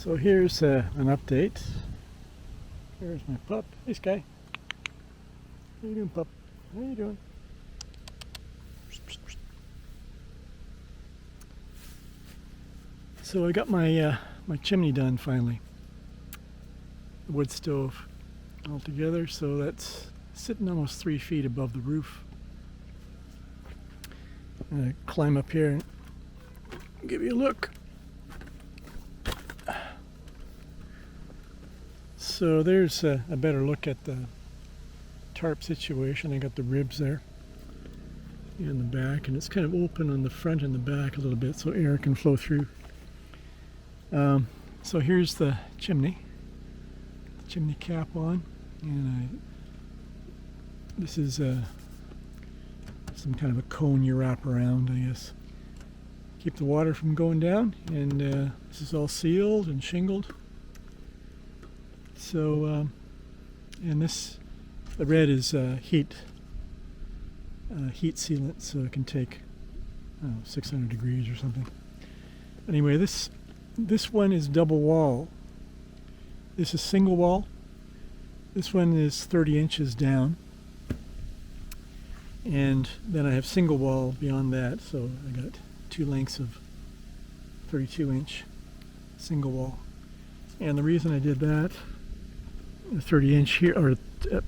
So here's an update. Here's my pup. Hey Sky. How you doing, pup? How you doing? So I got my my chimney done finally. The wood stove all together, so that's sitting almost 3 feet above the roof. I'm gonna climb up here and give you a look. So there's a better look at the tarp situation. I got the ribs there in the back, and it's kind of open on the front and the back a little bit so air can flow through. So here's the chimney cap on, and this is some kind of a cone you wrap around, I guess. Keep the water from going down, and this is all sealed and shingled. So, and the red is heat sealant, so it can take 600 degrees or something. Anyway, this one is double wall. This is single wall. This one is 30 inches down. And then I have single wall beyond that, so I got 2 lengths of 32-inch single wall. And the reason I did that, the 30-inch here, or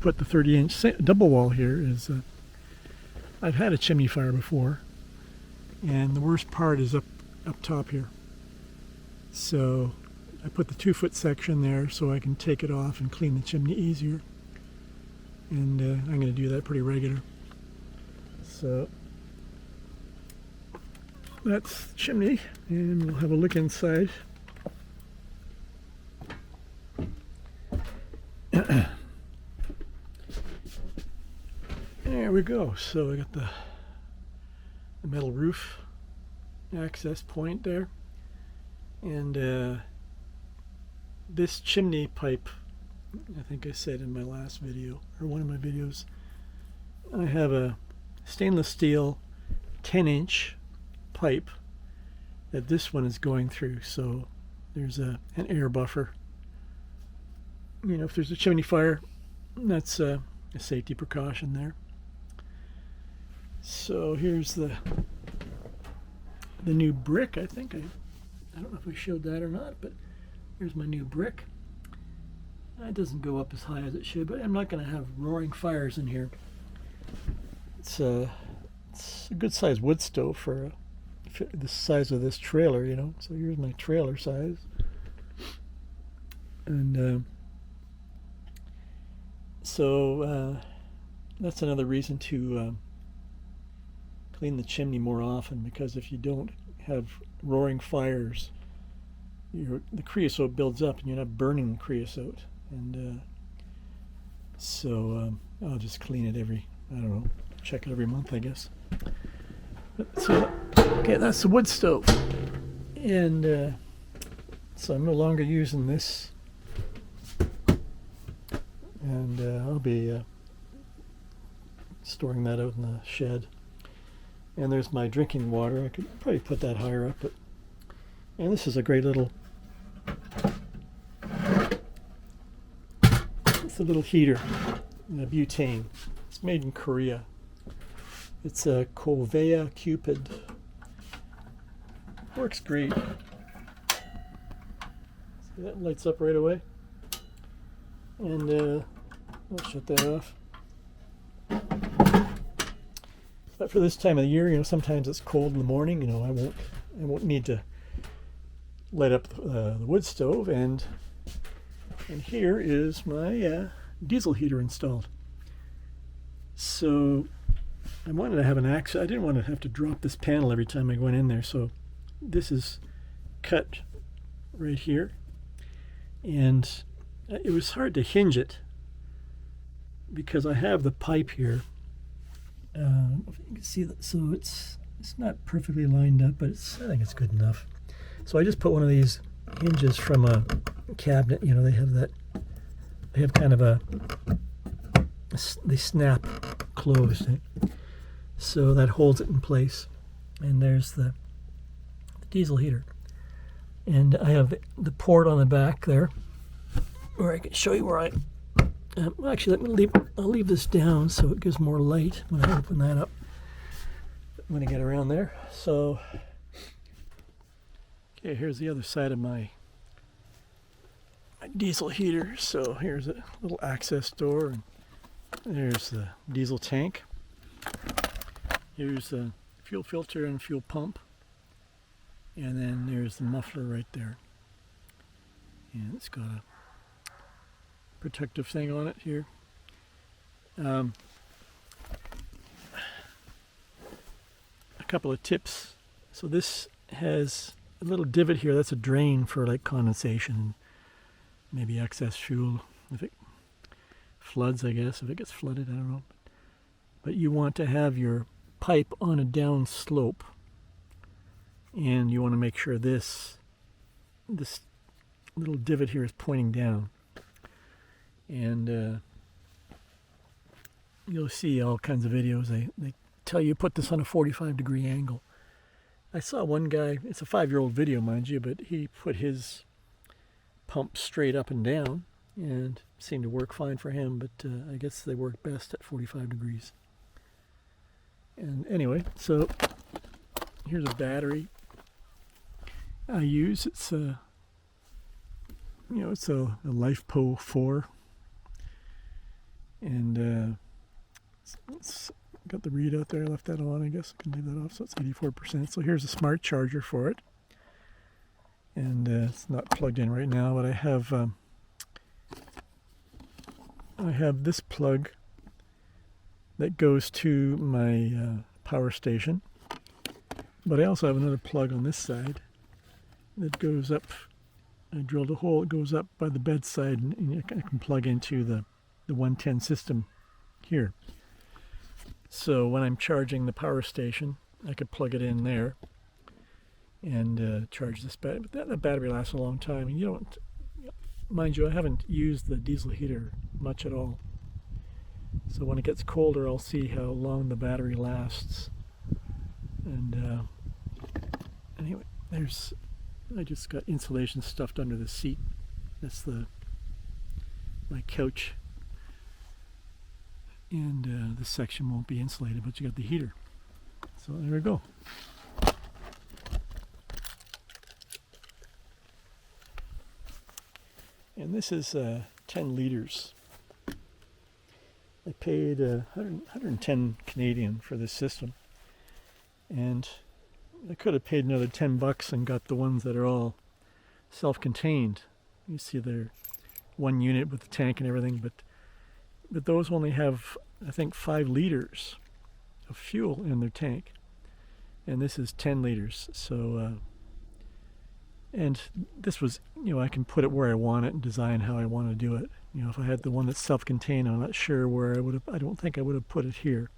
put the 30-inch double wall here, is I've had a chimney fire before, and the worst part is up top here. So I put the 2-foot section there so I can take it off and clean the chimney easier. And I'm going to do that pretty regular. So that's the chimney, and we'll have a look inside. There we go. So I got the metal roof access point there, and this chimney pipe, I think I said in my last video, or one of my videos, I have a stainless steel 10-inch pipe that this one is going through, so there's an air buffer. You know, if there's a chimney fire, that's a safety precaution there. So here's the new brick. I think I don't know if I showed that or not, but here's my new brick. It doesn't go up as high as it should, but I'm not going to have roaring fires in here. It's a good sized wood stove for the size of this trailer, you know. So here's my trailer size, and so that's another reason to clean the chimney more often, because if you don't have roaring fires, the creosote builds up and you're not burning the creosote. And so I'll just clean it check it every month, I guess. So, okay, that's the wood stove. And so I'm no longer using this. And I'll be storing that out in the shed. And there's my drinking water. I could probably put that higher up. And this is a great little, it's a little heater, a butane. It's made in Korea. It's a Kovea Cupid. Works great. See, that lights up right away. And I'll shut that off. But for this time of the year, you know, sometimes it's cold in the morning. You know, I won't need to light up the wood stove. And here is my diesel heater installed. So I wanted to have an access. I didn't want to have to drop this panel every time I went in there. So this is cut right here, and it was hard to hinge it because I have the pipe here. If you can see that, so it's not perfectly lined up, but I think it's good enough. So I just put one of these hinges from a cabinet. You know, they have kind of they snap closed, so that holds it in place. And there's the diesel heater. And I have the port on the back there, where I can show you where well, actually, I'll leave this down so it gives more light when I open that up when I get around there. So, okay, here's the other side of my diesel heater. So here's a little access door, and there's the diesel tank. Here's the fuel filter and fuel pump, and then there's the muffler right there, and it's got a protective thing on it here. A couple of tips. So this has a little divot here. That's a drain for like condensation, maybe excess fuel if it floods, I guess. If it gets flooded, I don't know. But you want to have your pipe on a down slope, and you want to make sure this little divot here is pointing down. And you'll see all kinds of videos. They tell you put this on a 45-degree angle. I saw one guy, it's a 5-year-old video, mind you, but he put his pump straight up and down, and seemed to work fine for him, but I guess they work best at 45 degrees. And anyway, so here's a battery I use. It's a LifePo 4, and it's got the readout there. I left that on. I guess I can leave that off. So it's 84%. So here's a smart charger for it, and it's not plugged in right now. But I have this plug that goes to my power station, but I also have another plug on this side that goes up. I drilled a hole. It goes up by the bedside, and I can plug into the 110 system here. So when I'm charging the power station, I could plug it in there and charge this battery. But that battery lasts a long time, and you don't, mind you, I haven't used the diesel heater much at all. So when it gets colder, I'll see how long the battery lasts. And anyway, I just got insulation stuffed under the seat. That's my couch. And this section won't be insulated, but you got the heater. So there we go. And this is 10 liters. I paid 110 Canadian for this system, and I could have paid another $10 and got the ones that are all self-contained. You see they're one unit with the tank and everything, but those only have, I think, 5 liters of fuel in their tank, and this is 10 liters. So and this was, I can put it where I want it and design how I want to do it. If I had the one that's self-contained, I'm not sure where I don't think I would have put it here.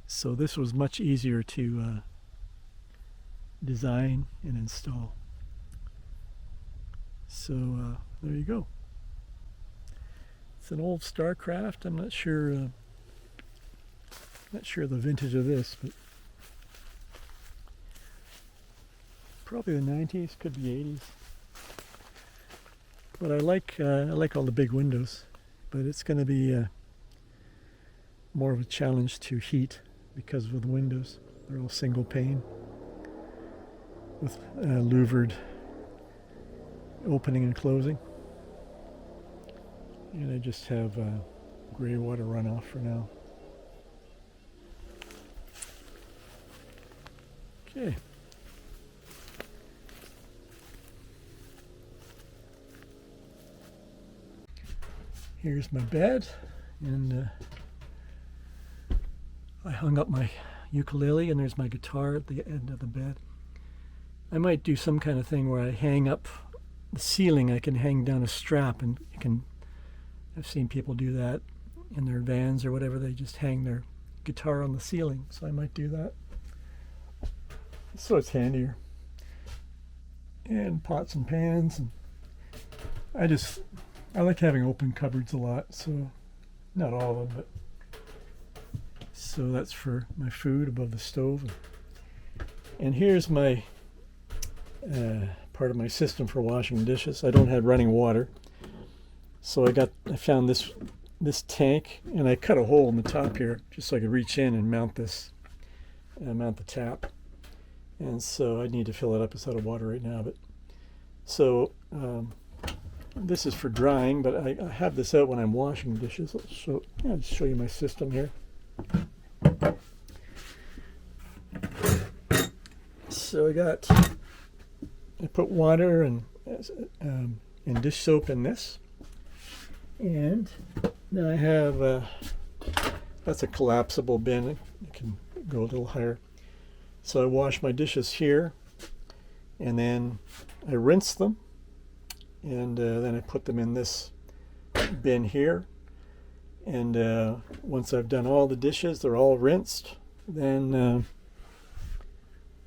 So this was much easier to design and install. So there you go. It's an old StarCraft. I'm not sure the vintage of this, but probably the 90s, could be 80s. But I like all the big windows, but it's going to be more of a challenge to heat because of the windows. They're all single pane with louvered opening and closing. And I just have gray water runoff for now. Okay. Here's my bed, and I hung up my ukulele, and there's my guitar at the end of the bed. I might do some kind of thing where I hang up the ceiling. I can hang down a strap, and I've seen people do that in their vans or whatever. They just hang their guitar on the ceiling, so I might do that. So it's handier. And pots and pans, and I like having open cupboards a lot, so not all of them, but so that's for my food above the stove. And here's my part of my system for washing dishes. I don't have running water, so I found this tank, and I cut a hole in the top here just so I could reach in and mount the tap. And so I need to fill it up. It's out of water right now, but so this is for drying, but I have this out when I'm washing dishes. So I'll just show you my system here. So I put water and dish soap in this, and then I have that's a collapsible bin. It can go a little higher. So I wash my dishes here, and then I rinse them, and then I put them in this bin here. And once I've done all the dishes, they're all rinsed, then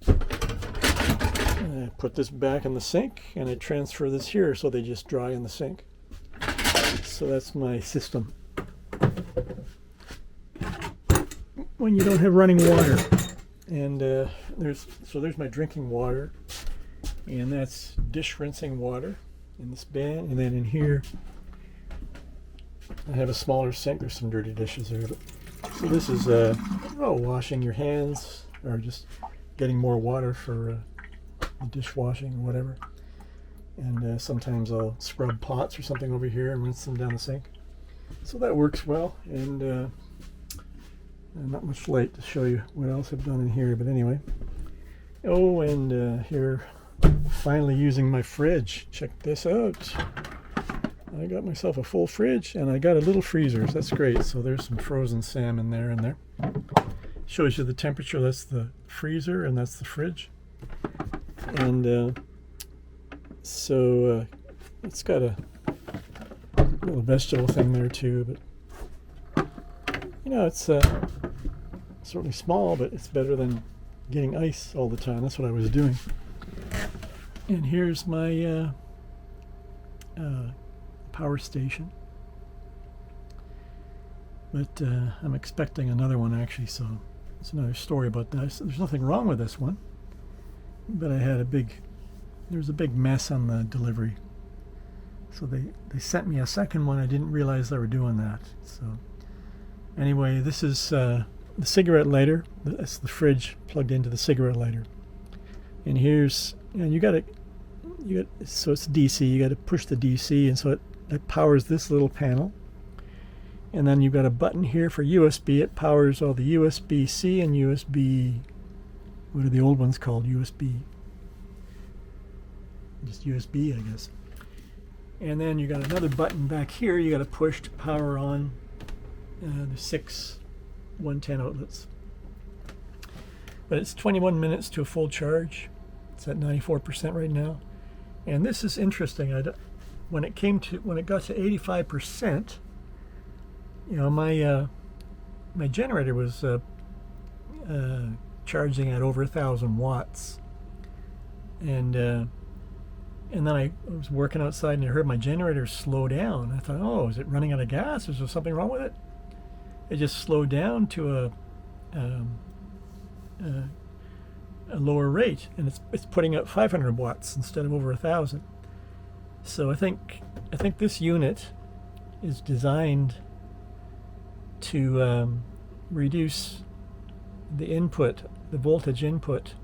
I put this back in the sink, and I transfer this here so they just dry in the sink. So that's my system when you don't have running water. And there's my drinking water, and that's dish rinsing water in this bin. And then in here I have a smaller sink. There's some dirty dishes there, but so this is washing your hands, or just getting more water for dishwashing or whatever. And sometimes I'll scrub pots or something over here and rinse them down the sink. So that works well. And not much light to show you what else I've done in here, but anyway. Oh, and here, finally using my fridge. Check this out. I got myself a full fridge, and I got a little freezer. So that's great. So there's some frozen salmon there and there. Shows you the temperature. That's the freezer, and that's the fridge. And so it's got a little vegetable thing there too, but it's certainly small, but it's better than getting ice all the time. That's what I was doing. And here's my power station, but I'm expecting another one actually, so it's another story about that. There's nothing wrong with this one, but there was a big mess on the delivery, so they sent me a second one. I didn't realize they were doing that. So anyway, this is the cigarette lighter. That's the fridge plugged into the cigarette lighter. And so it's DC. You got to push the DC, and so it powers this little panel. And then you've got a button here for USB. It powers all the USB-C and USB, what are the old ones called? Just USB, I guess. And then you got another button back here you got to push to power on the 6 110 outlets. But it's 21 minutes to a full charge. It's at 94% right now. And this is interesting. When it got to 85%, my generator was charging at over 1,000 watts, and then I was working outside and I heard my generator slow down. I thought, oh, is it running out of gas? Is there something wrong with it? It just slowed down to a lower rate, and it's putting out 500 watts instead of over 1,000. So I think this unit is designed to reduce the input, the voltage input,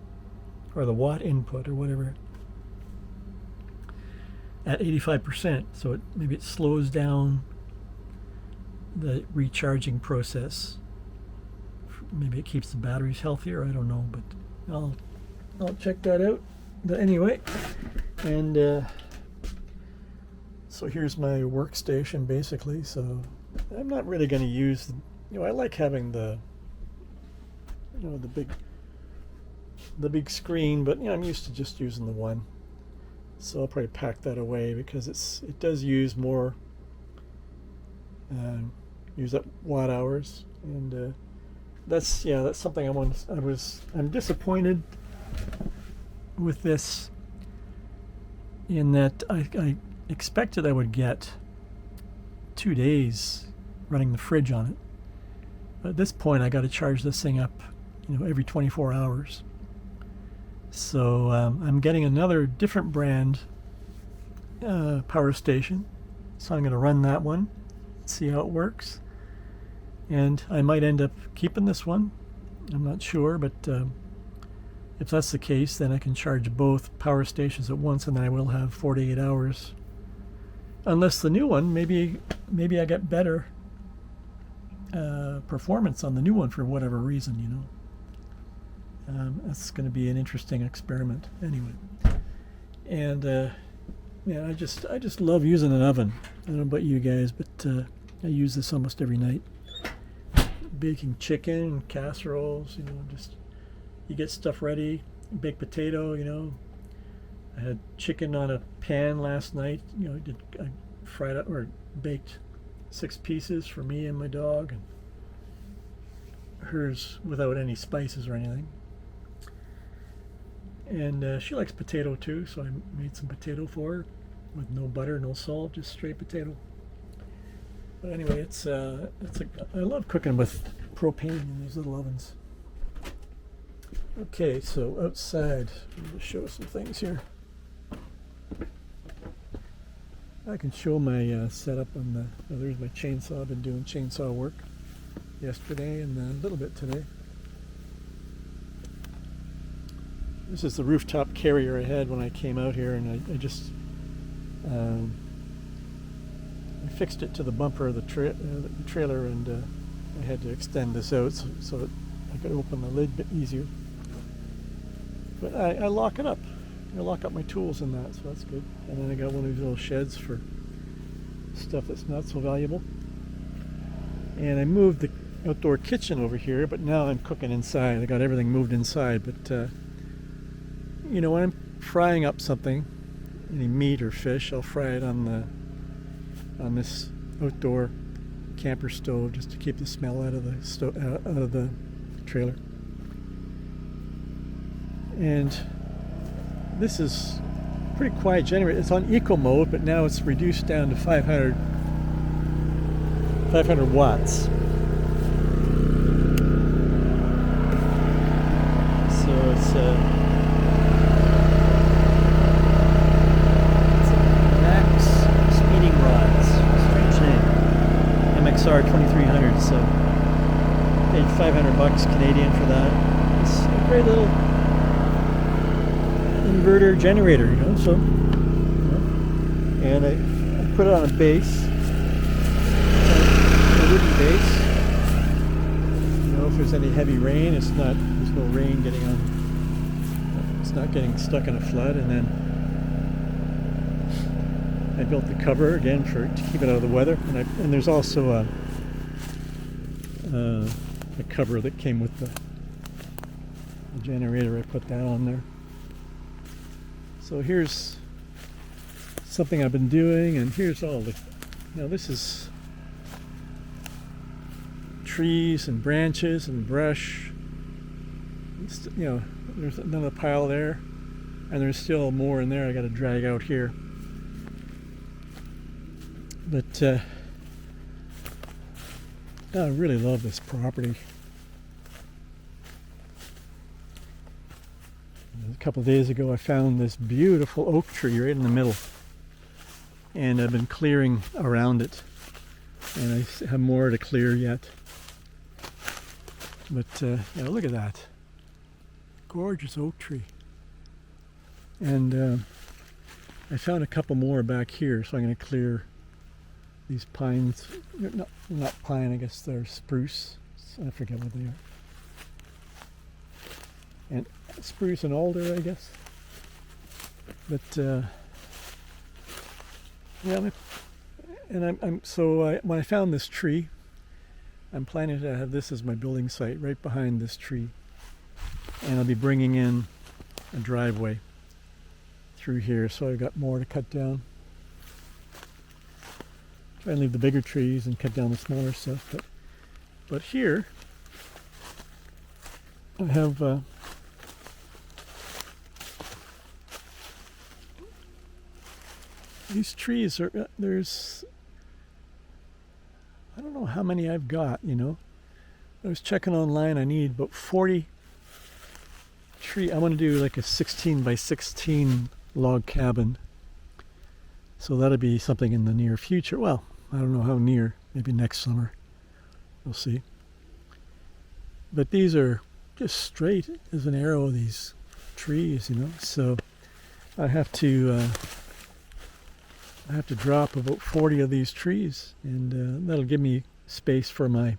or the watt input, or whatever, at 85%. So maybe it slows down the recharging process. Maybe it keeps the batteries healthier. I don't know, but I'll check that out. But anyway, and so here's my workstation basically. So I'm not really going to use, I like having the big screen, but I'm used to just using the one. So I'll probably pack that away because it does use more, use up watt hours, and that's something I'm disappointed with this, in that I expected I would get 2 days running the fridge on it. But at this point I got to charge this thing up every 24 hours. So I'm getting another different brand power station. So I'm going to run that one, see how it works. And I might end up keeping this one. I'm not sure, but if that's the case, then I can charge both power stations at once, and then I will have 48 hours. Unless the new one, maybe I get better performance on the new one for whatever reason, you know. That's going to be an interesting experiment, anyway. And yeah, I just love using an oven. I don't know about you guys, but I use this almost every night. Baking chicken, casseroles, you know, just you get stuff ready. Baked potato, you know. I had chicken on a pan last night. You know, I fried up or baked 6 pieces for me and my dog, and hers without any spices or anything. And she likes potato too, so I made some potato for her with no butter, no salt, just straight potato. But anyway, I love cooking with propane in these little ovens. Okay, so outside, I'm going to show some things here. I can show my setup on the. Oh, there's my chainsaw. I've been doing chainsaw work yesterday and a little bit today. This is the rooftop carrier I had when I came out here, and I just I fixed it to the bumper of the trailer, and I had to extend this out so that I could open the lid a bit easier. But I lock it up. I lock up my tools in that, so that's good. And then I got one of these little sheds for stuff that's not so valuable. And I moved the outdoor kitchen over here, but now I'm cooking inside. I got everything moved inside, but you know, when I'm frying up something, any meat or fish, I'll fry it on this outdoor camper stove just to keep the smell out of the trailer. And this is pretty quiet generator. It's on eco mode, but now it's reduced down to 500 watts. So it's Max Speeding Rods, strange name, MXR 2300. So paid $500 Canadian for that. It's a great little inverter generator, you know. So, you know, and I put it on a base, a wooden base. You know, if there's any heavy rain, there's no rain getting on. It's not getting stuck in a flood. And then I built the cover again to keep it out of the weather. And there's also a cover that came with the generator. I put that on there. So here's something I've been doing, and here's all the. Now this is trees and branches and brush. You know, there's another pile there, and there's still more in there I got to drag out here. But I really love this property. A couple of days ago I found this beautiful oak tree right in the middle, and I've been clearing around it, and I have more to clear yet. But yeah, look at that gorgeous oak tree. And I found a couple more back here, so I'm going to clear these pines. Not pine, I guess they're spruce. I forget what they are. And spruce and alder, I guess. But yeah, and when I found this tree, I'm planning to have this as my building site right behind this tree, and I'll be bringing in a driveway through here. So I've got more to cut down. Try and leave the bigger trees and cut down the smaller stuff. But here I have. These trees are, there's, I don't know how many I've got, you know. I was checking online, I need about 40 tree, I want to do like a 16 by 16 log cabin. So that'll be something in the near future. Well, I don't know how near, maybe next summer. We'll see. But these are just straight as an arrow, these trees, you know. So I have to drop about 40 of these trees, and that'll give me space for my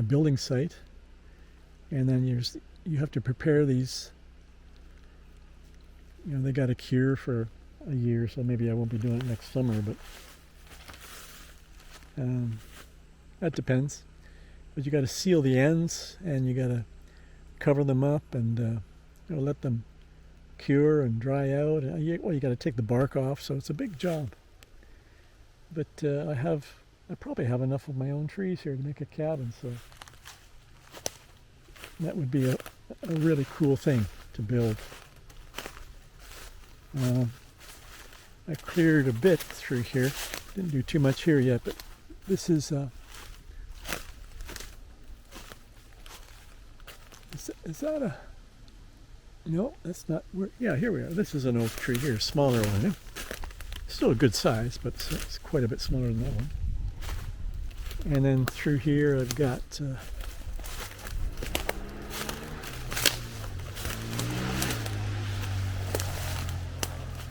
building site. And then you have to prepare these. You know, they got a cure for a year, so maybe I won't be doing it next summer, but that depends. But you got to seal the ends, and you got to cover them up, and you know, let them cure and dry out. Well, you got to take the bark off, so it's a big job. But I probably have enough of my own trees here to make a cabin, so that would be a really cool thing to build. I cleared a bit through here. Didn't do too much here yet, but this is that a... No, that's not... Yeah, here we are. This is an oak tree here, smaller one. Eh? Still a good size, but it's quite a bit smaller than that one. And then through here I've got...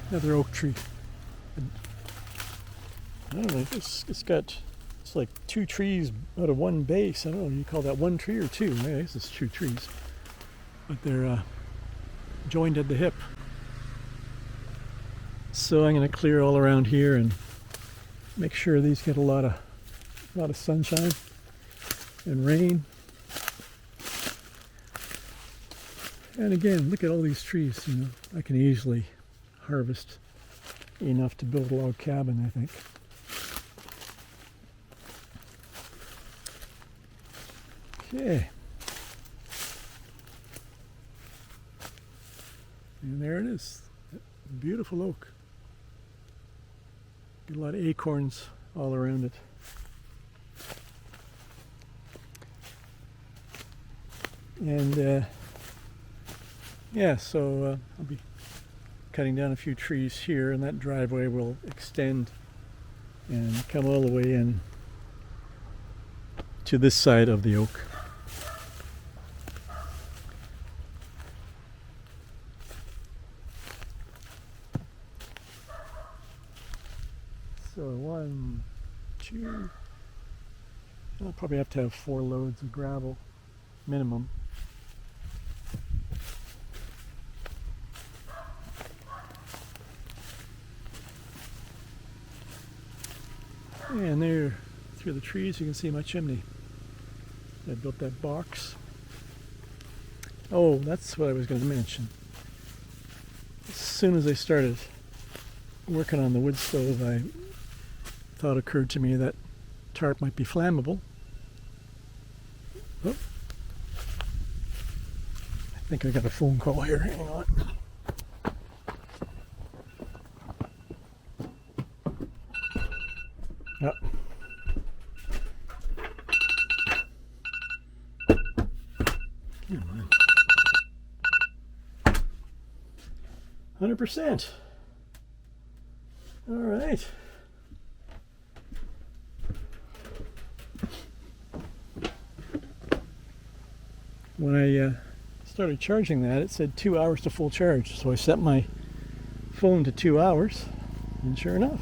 another oak tree. I don't know, it's like two trees out of one base. I don't know, you call that one tree or two? Yeah, I guess it's two trees. But they're joined at the hip. So I'm going to clear all around here and make sure these get a lot of sunshine and rain. And again, look at all these trees, you know. I can easily harvest enough to build a log cabin, I think. Okay. And there it is. Beautiful oak. Get a lot of acorns all around it. And yeah, so I'll be cutting down a few trees here, and that driveway will extend and come all the way in to this side of the oak. So 1, 2, I'll probably have to have 4 loads of gravel minimum. And there, through the trees, you can see my chimney. I built that box. Oh, that's what I was going to mention. As soon as I started working on the wood stove, I thought occurred to me that tarp might be flammable. Oh. I think I got a phone call here. Hang on. Yep. Come on. 100%. All right. When I started charging that, it said 2 hours to full charge. So I set my phone to 2 hours, and sure enough,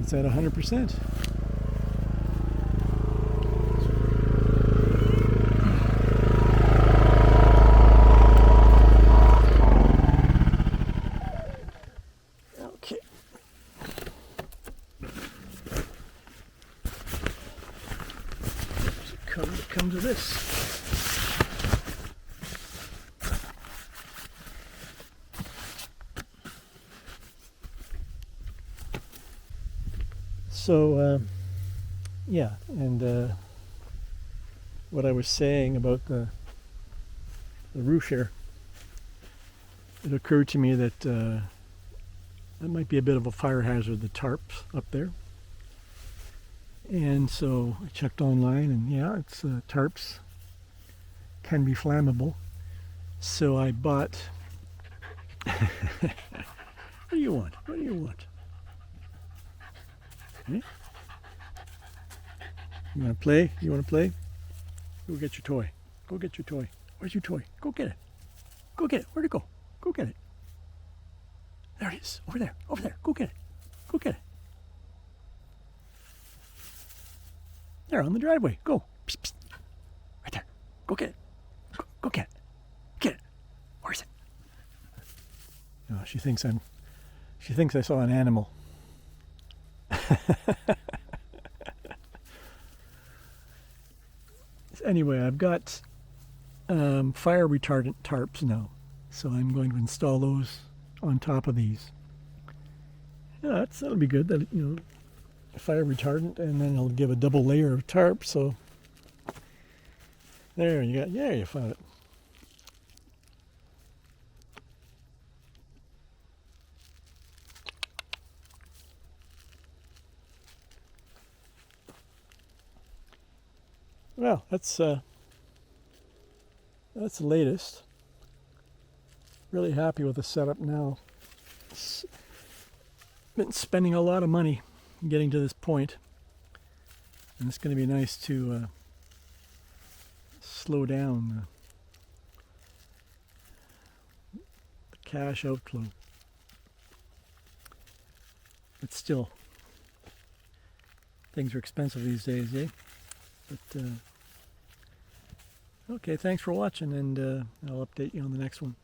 it's at 100%. Okay. So come to this. So, yeah, and what I was saying about the roof here, it occurred to me that that might be a bit of a fire hazard, the tarps up there. And so I checked online, and yeah, it's tarps can be flammable. So I bought. What do you want? What do you want? Eh? You want to play? You want to play? Go get your toy. Go get your toy. Where's your toy? Go get it. Go get it. Where'd it go? Go get it. There it is. Over there. Over there. Go get it. Go get it. There on the driveway. Go. Psst, psst. Right there. Go get it. Go get it. Get it. Where is it? Oh, she thinks I saw an animal. Anyway, I've got fire retardant tarps now, so I'm going to install those on top of these. Yeah, that'll be good. That, fire retardant, and then I'll give a double layer of tarp. So there you got. Yeah, you found it. Well, that's the latest. Really happy with the setup now. Been spending a lot of money getting to this point, and it's going to be nice to slow down the cash outflow. But still, things are expensive these days, eh? But okay, thanks for watching, and I'll update you on the next one.